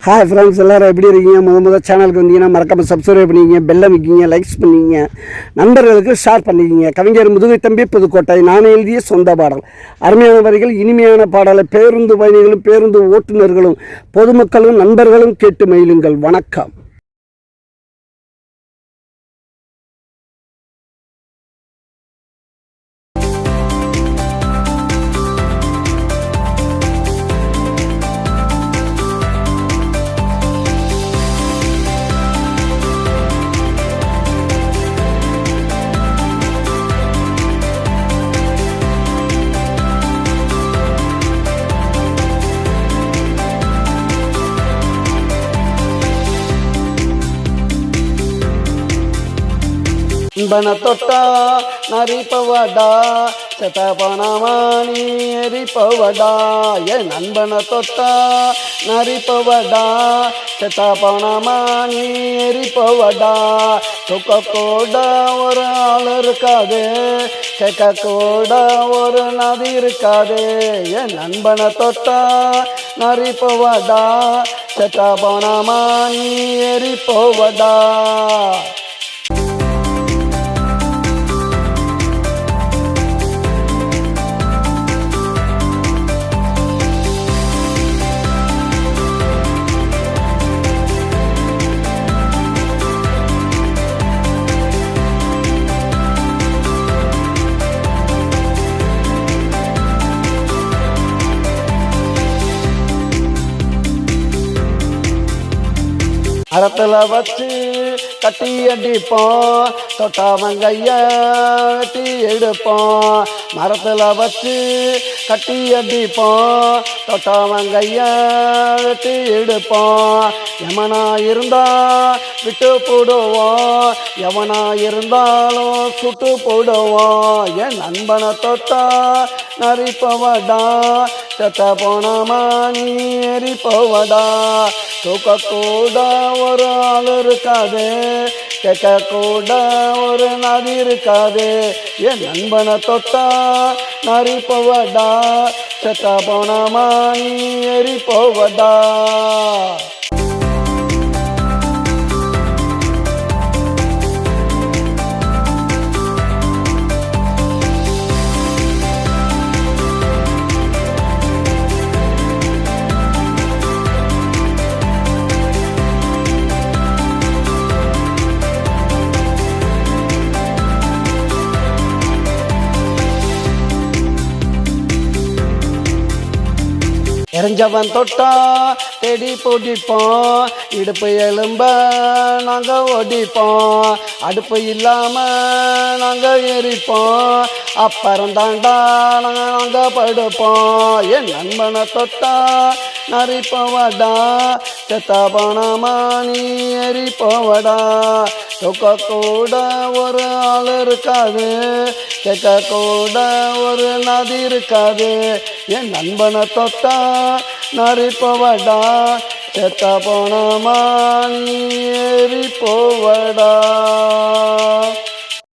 Hi friends, எல்லோரும் எப்படி இருக்கீங்க? முதல் சேனலுக்கு வந்தீங்கன்னா மறக்காமல் சப்ஸ்கிரைப் பண்ணிக்கிங்க, பெல்லை வைக்கிங்க, லைக்ஸ் பண்ணிக்கிங்க, நண்பர்களுக்கு ஷேர் பண்ணிக்கிங்க. கவிஞர் முதுகை தம்பி புதுக்கோட்டை. நான் எழுதிய சொந்த பாடல். அருமையான வரிகள், இனிமையான பாடலை பேருந்து பயணிகளும் பேருந்து ஓட்டுநர்களும் பொதுமக்களும் நண்பர்களும் கேட்டு மகிழுங்கள். வணக்கம். நண்பன தொட்டா நரிப்பவடா, செத்தபனமானி எரிப்பவடா. என் நண்பன தொட்டா நரிப்பவடா, செத்தபனமானி எரிப்பவடா. துக்க கூட ஒரு ஆள் இருக்காது, கேட்க கூட ஒரு நதி இருக்காது. என் நண்பன தொட்டா நரிப்பவடா, செத்தபனமானி எரிப்பவடா. மரத்தில் வச்சு கட்டி அடிப்போம், தொட்டாவங்கைய வெட்டி எடுப்போம். மரத்தில் வச்சு கட்டி அடிப்போம், தொட்டாவங்கைய வெட்டி எடுப்போம். எவனா இருந்தா விட்டு போடுவோம், எவனா இருந்தாலும் சுட்டு போடுவோம். என் நண்பனை தொட்டா நரிப்பவடா, செத்த போனமானி எரிப்பவடா. தூக்க கூட ஒரு ஆள் இருக்காது, கேட்க கூட ஒரு நதி இருக்காது. என் நண்பனை தொட்டா நரிப்பவடா, செத்த போனமானி எரிப்பவடா. எரிஞ்சவன் தொட்டா தேடி பிடிப்போம், இடுப்பு எலும்ப நாங்கள் ஒடிப்போம். அடுப்பு இல்லாமல் நாங்கள் எரிப்போம், அப்புறம் தாண்டா நாங்கள் படுப்போம். என் நண்பனை தொட்டா நரிப்பவடா, செத்த பணமானி எரிப்பவடா. தூக்க கூட ஒரு ஆள் இருக்காது, கேட்க கூட ஒரு நதி இருக்காது. என் நண்பனை தொட்டா நரிப்பவடா, செத்த பணமானி எரிப்பவடா.